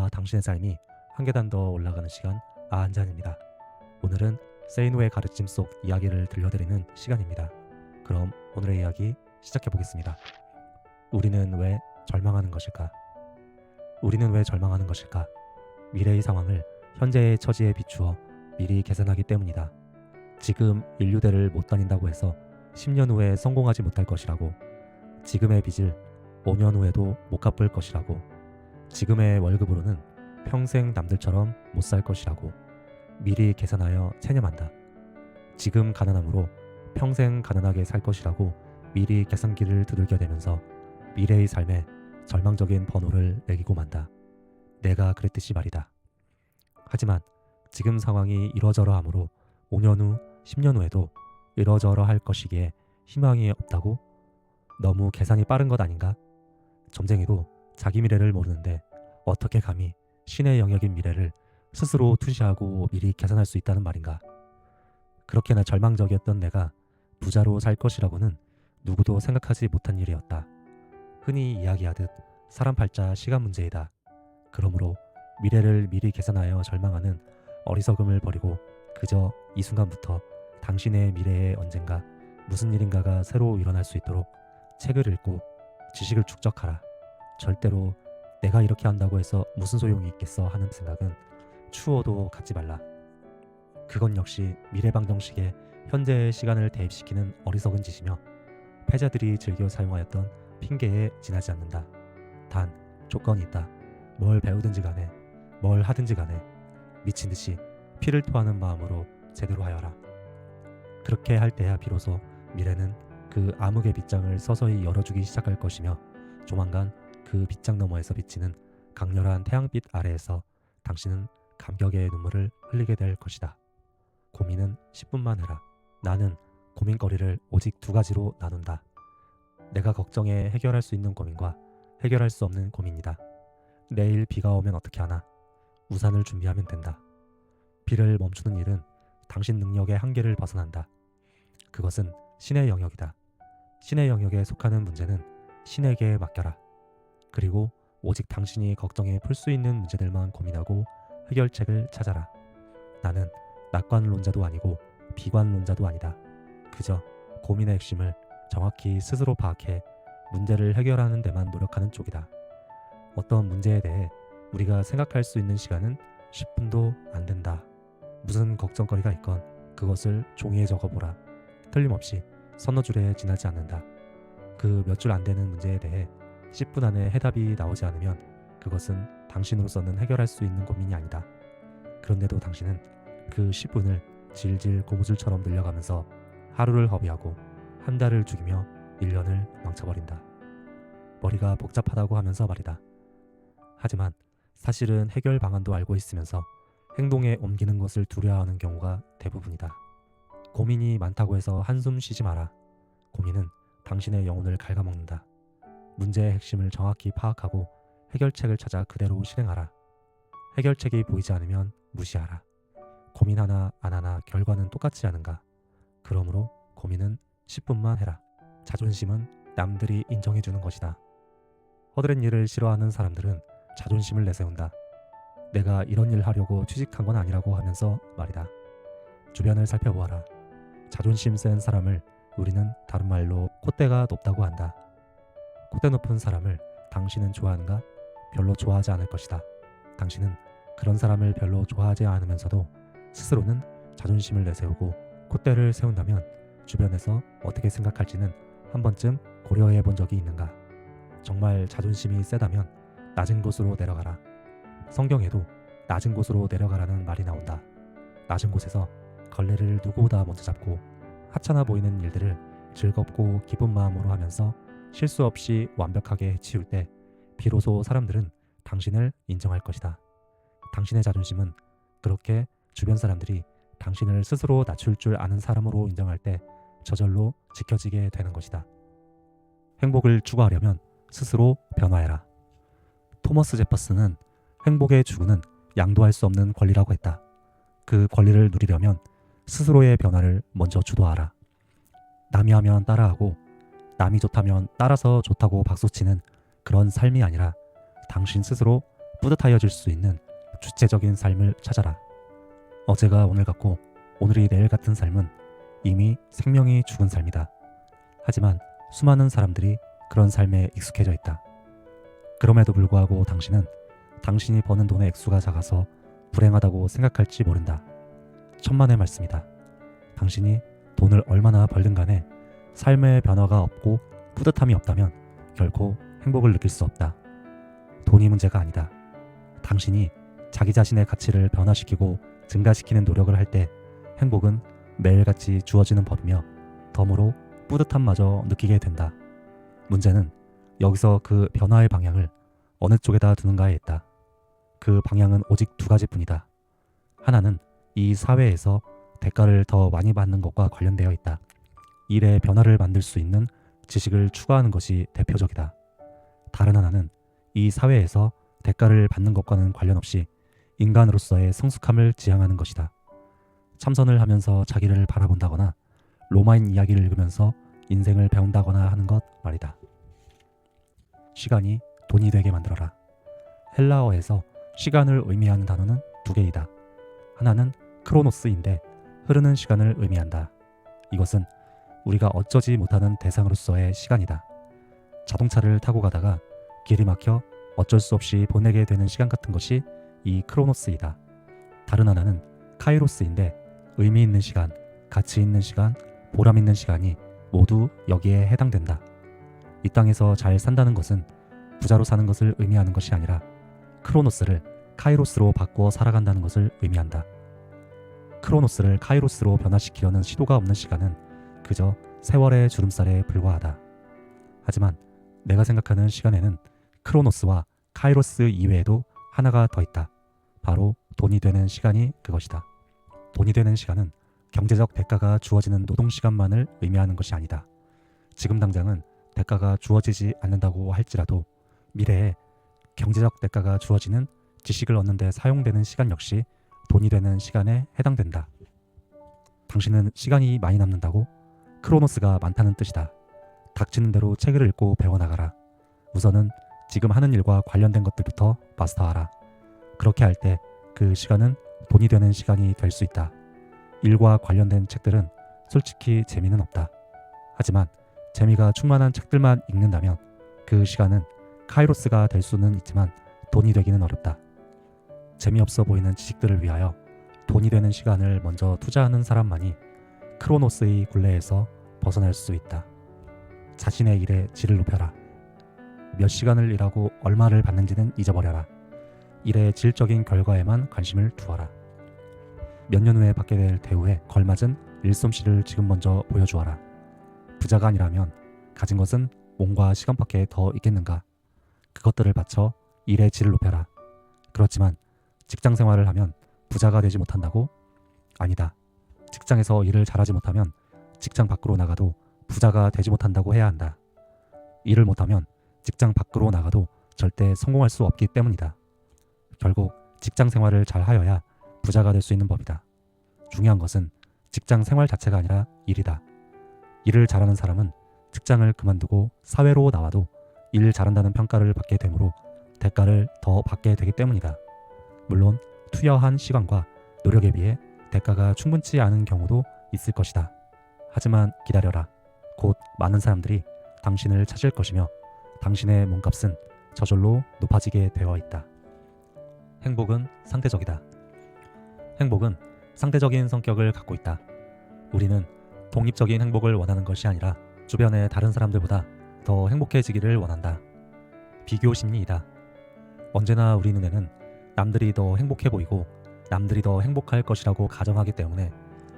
저와 당신의 삶이 한 계단 더 올라가는 시간 아한잔입니다. 오늘은 세이노의 가르침 속 이야기를 들려드리는 시간입니다. 그럼 오늘의 이야기 시작해보겠습니다. 우리는 왜 절망하는 것일까? 우리는 왜 절망하는 것일까? 미래의 상황을 현재의 처지에 비추어 미리 계산하기 때문이다. 지금 인류대를 못 다닌다고 해서 10년 후에 성공하지 못할 것이라고, 지금의 빚을 5년 후에도 못 갚을 것이라고, 지금의 월급으로는 평생 남들처럼 못 살 것이라고 미리 계산하여 체념한다. 지금 가난함으로 평생 가난하게 살 것이라고 미리 계산기를 두들겨대면서 미래의 삶에 절망적인 번호를 매기고 만다. 내가 그랬듯이 말이다. 하지만 지금 상황이 이러저러하므로 5년 후, 10년 후에도 이러저러 할 것이기에 희망이 없다고? 너무 계산이 빠른 것 아닌가? 점쟁이도 자기 미래를 모르는데 어떻게 감히 신의 영역인 미래를 스스로 투시하고 미리 계산할 수 있다는 말인가? 그렇게나 절망적이었던 내가 부자로 살 것이라고는 누구도 생각하지 못한 일이었다. 흔히 이야기하듯 사람 팔자 시간 문제이다. 그러므로 미래를 미리 계산하여 절망하는 어리석음을 버리고 그저 이 순간부터 당신의 미래에 언젠가 무슨 일인가가 새로 일어날 수 있도록 책을 읽고 지식을 축적하라. 절대로 내가 이렇게 한다고 해서 무슨 소용이 있겠어 하는 생각은 추호도 갖지 말라. 그건 역시 미래방정식에 현재의 시간을 대입시키는 어리석은 짓이며 패자들이 즐겨 사용하였던 핑계에 지나지 않는다. 단 조건이 있다. 뭘 배우든지 간에 뭘 하든지 간에 미친 듯이 피를 토하는 마음으로 제대로 하여라. 그렇게 할 때야 비로소 미래는 그 암흑의 빗장을 서서히 열어주기 시작할 것이며 조만간 그 빗장 너머에서 비치는 강렬한 태양빛 아래에서 당신은 감격의 눈물을 흘리게 될 것이다. 고민은 10분만 해라. 나는 고민거리를 오직 두 가지로 나눈다. 내가 걱정해 해결할 수 있는 고민과 해결할 수 없는 고민이다. 내일 비가 오면 어떻게 하나? 우산을 준비하면 된다. 비를 멈추는 일은 당신 능력의 한계를 벗어난다. 그것은 신의 영역이다. 신의 영역에 속하는 문제는 신에게 맡겨라. 그리고 오직 당신이 걱정해 풀 수 있는 문제들만 고민하고 해결책을 찾아라. 나는 낙관론자도 아니고 비관론자도 아니다. 그저 고민의 핵심을 정확히 스스로 파악해 문제를 해결하는 데만 노력하는 쪽이다. 어떤 문제에 대해 우리가 생각할 수 있는 시간은 10분도 안 된다. 무슨 걱정거리가 있건 그것을 종이에 적어보라. 틀림없이 서너 줄에 지나지 않는다. 그 몇 줄 안 되는 문제에 대해 10분 안에 해답이 나오지 않으면 그것은 당신으로서는 해결할 수 있는 고민이 아니다. 그런데도 당신은 그 10분을 질질 고무줄처럼 늘려가면서 하루를 허비하고 한 달을 죽이며 1년을 망쳐버린다. 머리가 복잡하다고 하면서 말이다. 하지만 사실은 해결 방안도 알고 있으면서 행동에 옮기는 것을 두려워하는 경우가 대부분이다. 고민이 많다고 해서 한숨 쉬지 마라. 고민은 당신의 영혼을 갉아먹는다. 문제의 핵심을 정확히 파악하고 해결책을 찾아 그대로 실행하라. 해결책이 보이지 않으면 무시하라. 고민 하나 안 하나 결과는 똑같지 않은가? 그러므로 고민은 10분만 해라. 자존심은 남들이 인정해주는 것이다. 허드렛 일을 싫어하는 사람들은 자존심을 내세운다. 내가 이런 일 하려고 취직한 건 아니라고 하면서 말이다. 주변을 살펴보아라. 자존심 센 사람을 우리는 다른 말로 콧대가 높다고 한다. 콧대 높은 사람을 당신은 좋아하는가? 별로 좋아하지 않을 것이다. 당신은 그런 사람을 별로 좋아하지 않으면서도 스스로는 자존심을 내세우고 콧대를 세운다면 주변에서 어떻게 생각할지는 한 번쯤 고려해 본 적이 있는가? 정말 자존심이 세다면 낮은 곳으로 내려가라. 성경에도 낮은 곳으로 내려가라는 말이 나온다. 낮은 곳에서 걸레를 누구보다 먼저 잡고 하찮아 보이는 일들을 즐겁고 기쁜 마음으로 하면서 실수 없이 완벽하게 해치울 때 비로소 사람들은 당신을 인정할 것이다. 당신의 자존심은 그렇게 주변 사람들이 당신을 스스로 낮출 줄 아는 사람으로 인정할 때 저절로 지켜지게 되는 것이다. 행복을 추구하려면 스스로 변화해라. 토머스 제퍼슨은 행복의 추구는 양도할 수 없는 권리라고 했다. 그 권리를 누리려면 스스로의 변화를 먼저 주도하라. 남이 하면 따라하고 남이 좋다면 따라서 좋다고 박수치는 그런 삶이 아니라 당신 스스로 뿌듯하여질 수 있는 주체적인 삶을 찾아라. 어제가 오늘 같고 오늘이 내일 같은 삶은 이미 생명이 죽은 삶이다. 하지만 수많은 사람들이 그런 삶에 익숙해져 있다. 그럼에도 불구하고 당신은 당신이 버는 돈의 액수가 작아서 불행하다고 생각할지 모른다. 천만의 말씀이다. 당신이 돈을 얼마나 벌든 간에 삶의 변화가 없고 뿌듯함이 없다면 결코 행복을 느낄 수 없다. 돈이 문제가 아니다. 당신이 자기 자신의 가치를 변화시키고 증가시키는 노력을 할 때 행복은 매일같이 주어지는 법이며 덤으로 뿌듯함마저 느끼게 된다. 문제는 여기서 그 변화의 방향을 어느 쪽에다 두는가에 있다. 그 방향은 오직 두 가지뿐이다. 하나는 이 사회에서 대가를 더 많이 받는 것과 관련되어 있다. 일의 변화를 만들 수 있는 지식을 추구하는 것이 대표적이다. 다른 하나는 이 사회에서 대가를 받는 것과는 관련없이 인간으로서의 성숙함을 지향하는 것이다. 참선을 하면서 자기를 바라본다거나 로마인 이야기를 읽으면서 인생을 배운다거나 하는 것 말이다. 시간이 돈이 되게 만들어라. 헬라어에서 시간을 의미하는 단어는 두 개이다. 하나는 크로노스인데 흐르는 시간을 의미한다. 이것은 우리가 어쩌지 못하는 대상으로서의 시간이다. 자동차를 타고 가다가 길이 막혀 어쩔 수 없이 보내게 되는 시간 같은 것이 이 크로노스이다. 다른 하나는 카이로스인데 의미 있는 시간, 가치 있는 시간, 보람 있는 시간이 모두 여기에 해당된다. 이 땅에서 잘 산다는 것은 부자로 사는 것을 의미하는 것이 아니라 크로노스를 카이로스로 바꾸어 살아간다는 것을 의미한다. 크로노스를 카이로스로 변화시키려는 시도가 없는 시간은 그저 세월의 주름살에 불과하다. 하지만 내가 생각하는 시간에는 크로노스와 카이로스 이외에도 하나가 더 있다. 바로 돈이 되는 시간이 그것이다. 돈이 되는 시간은 경제적 대가가 주어지는 노동시간만을 의미하는 것이 아니다. 지금 당장은 대가가 주어지지 않는다고 할지라도 미래에 경제적 대가가 주어지는 지식을 얻는 데 사용되는 시간 역시 돈이 되는 시간에 해당된다. 당신은 시간이 많이 남는다고? 크로노스가 많다는 뜻이다. 닥치는 대로 책을 읽고 배워나가라. 우선은 지금 하는 일과 관련된 것들부터 마스터하라. 그렇게 할 때 그 시간은 돈이 되는 시간이 될 수 있다. 일과 관련된 책들은 솔직히 재미는 없다. 하지만 재미가 충만한 책들만 읽는다면 그 시간은 카이로스가 될 수는 있지만 돈이 되기는 어렵다. 재미없어 보이는 지식들을 위하여 돈이 되는 시간을 먼저 투자하는 사람만이 크로노스의 굴레에서 벗어날 수 있다. 자신의 일의 질을 높여라. 몇 시간을 일하고 얼마를 받는지는 잊어버려라. 일의 질적인 결과에만 관심을 두어라. 몇 년 후에 받게 될 대우에 걸맞은 일솜씨를 지금 먼저 보여주어라. 부자가 아니라면 가진 것은 몸과 시간밖에 더 있겠는가? 그것들을 바쳐 일의 질을 높여라. 그렇지만 직장 생활을 하면 부자가 되지 못한다고? 아니다. 직장에서 일을 잘하지 못하면 직장 밖으로 나가도 부자가 되지 못한다고 해야 한다. 일을 못하면 직장 밖으로 나가도 절대 성공할 수 없기 때문이다. 결국 직장 생활을 잘 하여야 부자가 될 수 있는 법이다. 중요한 것은 직장 생활 자체가 아니라 일이다. 일을 잘하는 사람은 직장을 그만두고 사회로 나와도 일 잘한다는 평가를 받게 되므로 대가를 더 받게 되기 때문이다. 물론 투여한 시간과 노력에 비해 대가가 충분치 않은 경우도 있을 것이다. 하지만 기다려라. 곧 많은 사람들이 당신을 찾을 것이며 당신의 몸값은 저절로 높아지게 되어 있다. 행복은 상대적이다. 행복은 상대적인 성격을 갖고 있다. 우리는 독립적인 행복을 원하는 것이 아니라 주변의 다른 사람들보다 더 행복해지기를 원한다. 비교 심리이다. 언제나 우리 눈에는 남들이 더 행복해 보이고 남들이 더 행복할 것이라고 가정하기 때문에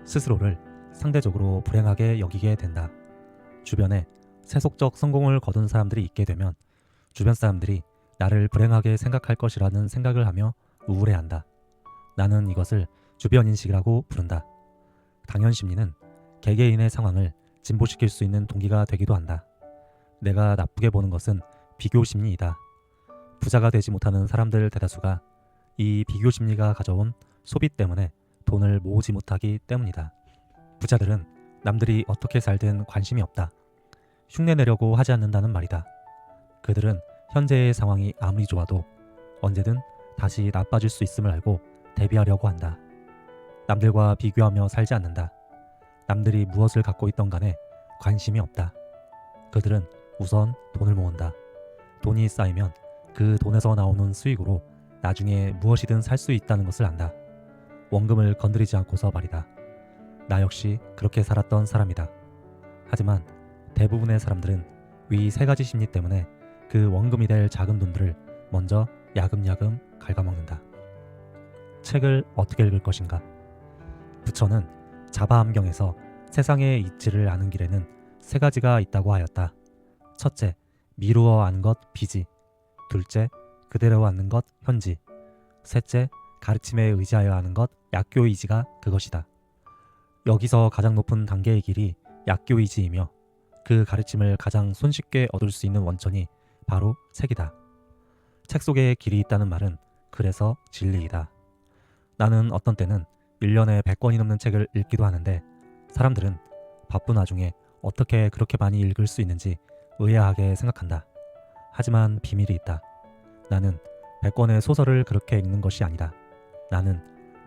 스스로를 상대적으로 불행하게 여기게 된다. 주변에 세속적 성공을 거둔 사람들이 있게 되면 주변 사람들이 나를 불행하게 생각할 것이라는 생각을 하며 우울해한다. 나는 이것을 주변인식이라고 부른다. 당연심리는 개개인의 상황을 진보시킬 수 있는 동기가 되기도 한다. 내가 나쁘게 보는 것은 비교심리이다. 부자가 되지 못하는 사람들 대다수가 이 비교심리가 가져온 소비 때문에 돈을 모으지 못하기 때문이다. 부자들은 남들이 어떻게 살든 관심이 없다. 흉내내려고 하지 않는다는 말이다. 그들은 현재의 상황이 아무리 좋아도 언제든 다시 나빠질 수 있음을 알고 대비하려고 한다. 남들과 비교하며 살지 않는다. 남들이 무엇을 갖고 있던 간에 관심이 없다. 그들은 우선 돈을 모은다. 돈이 쌓이면 그 돈에서 나오는 수익으로 나중에 무엇이든 살 수 있다는 것을 안다. 원금을 건드리지 않고서 말이다. 나 역시 그렇게 살았던 사람이다. 하지만 대부분의 사람들은 위 세 가지 심리 때문에 그 원금이 될 작은 돈들을 먼저 야금야금 갉아먹는다. 책을 어떻게 읽을 것인가? 부처는 자바암경에서 세상의 이치를 아는 길에는 세 가지가 있다고 하였다. 첫째, 미루어 아는 것 비지. 둘째, 그대로 아는 것 현지. 셋째, 가르침에 의지하여 하는 것 약교의지가 그것이다. 여기서 가장 높은 단계의 길이 약교의지이며 그 가르침을 가장 손쉽게 얻을 수 있는 원천이 바로 책이다. 책 속에 길이 있다는 말은 그래서 진리이다. 나는 어떤 때는 1년에 100권이 넘는 책을 읽기도 하는데 사람들은 바쁜 와중에 어떻게 그렇게 많이 읽을 수 있는지 의아하게 생각한다. 하지만 비밀이 있다. 나는 100권의 소설을 그렇게 읽는 것이 아니다. 나는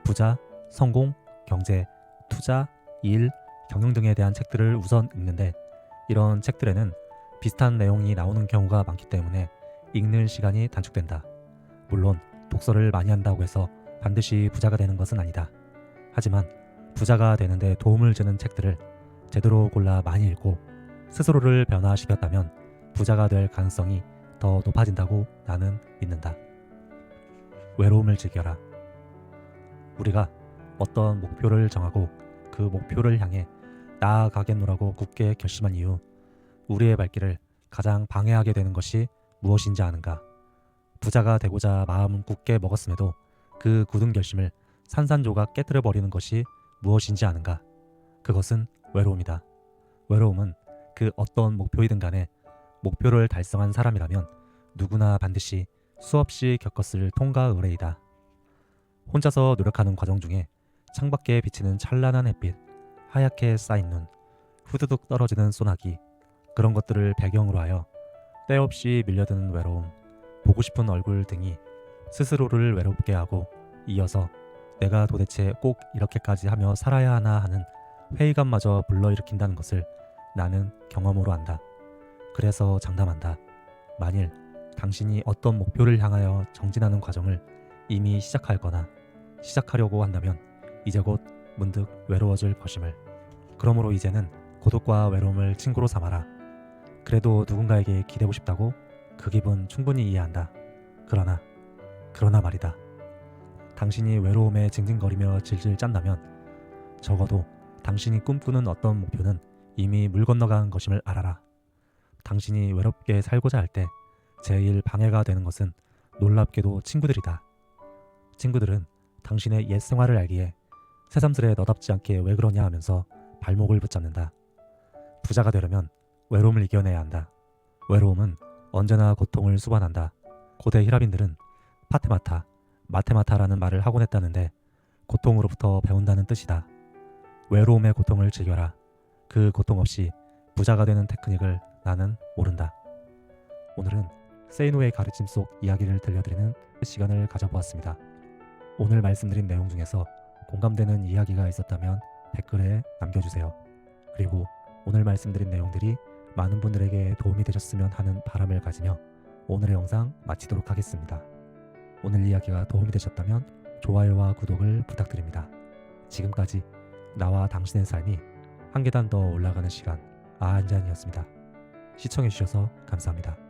부자, 성공, 경제, 투자, 일, 경영 등에 대한 책들을 우선 읽는데 이런 책들에는 비슷한 내용이 나오는 경우가 많기 때문에 읽는 시간이 단축된다. 물론 독서를 많이 한다고 해서 반드시 부자가 되는 것은 아니다. 하지만 부자가 되는데 도움을 주는 책들을 제대로 골라 많이 읽고 스스로를 변화시켰다면 부자가 될 가능성이 더 높아진다고 나는 믿는다. 외로움을 즐겨라. 우리가 어떤 목표를 정하고 그 목표를 향해 나아가겠노라고 굳게 결심한 이후 우리의 발길을 가장 방해하게 되는 것이 무엇인지 아는가? 부자가 되고자 마음은 굳게 먹었음에도 그 굳은 결심을 산산조각 깨뜨려 버리는 것이 무엇인지 아는가? 그것은 외로움이다. 외로움은 그 어떤 목표이든 간에 목표를 달성한 사람이라면 누구나 반드시 수없이 겪었을 통과 의례이다. 혼자서 노력하는 과정 중에 창밖에 비치는 찬란한 햇빛, 하얗게 쌓인 눈, 후두둑 떨어지는 소나기, 그런 것들을 배경으로 하여 때없이 밀려드는 외로움, 보고 싶은 얼굴 등이 스스로를 외롭게 하고 이어서 내가 도대체 꼭 이렇게까지 하며 살아야 하나 하는 회의감마저 불러일으킨다는 것을 나는 경험으로 안다. 그래서 장담한다. 만일 당신이 어떤 목표를 향하여 정진하는 과정을 이미 시작하였거나 시작하려고 한다면 이제 곧 문득 외로워질 것임을. 그러므로 이제는 고독과 외로움을 친구로 삼아라. 그래도 누군가에게 기대고 싶다고? 그 기분 충분히 이해한다. 그러나 말이다. 당신이 외로움에 징징거리며 질질 짠다면 적어도 당신이 꿈꾸는 어떤 목표는 이미 물 건너간 것임을 알아라. 당신이 외롭게 살고자 할 때 제일 방해가 되는 것은 놀랍게도 친구들이다. 친구들은 당신의 옛 생활을 알기에 새삼스레 너답지 않게 왜 그러냐 하면서 발목을 붙잡는다. 부자가 되려면 외로움을 이겨내야 한다. 외로움은 언제나 고통을 수반한다. 고대 히라빈들은 마테마타라는 말을 하곤 했다는데 고통으로부터 배운다는 뜻이다. 외로움의 고통을 즐겨라. 그 고통 없이 부자가 되는 테크닉을 나는 모른다. 오늘은 세이노의 가르침 속 이야기를 들려드리는 시간을 가져보았습니다. 오늘 말씀드린 내용 중에서 공감되는 이야기가 있었다면 댓글에 남겨주세요. 그리고 오늘 말씀드린 내용들이 많은 분들에게 도움이 되셨으면 하는 바람을 가지며 오늘의 영상 마치도록 하겠습니다. 오늘 이야기가 도움이 되셨다면 좋아요와 구독을 부탁드립니다. 지금까지 나와 당신의 삶이 한 계단 더 올라가는 시간 아한잔이었습니다. 시청해주셔서 감사합니다.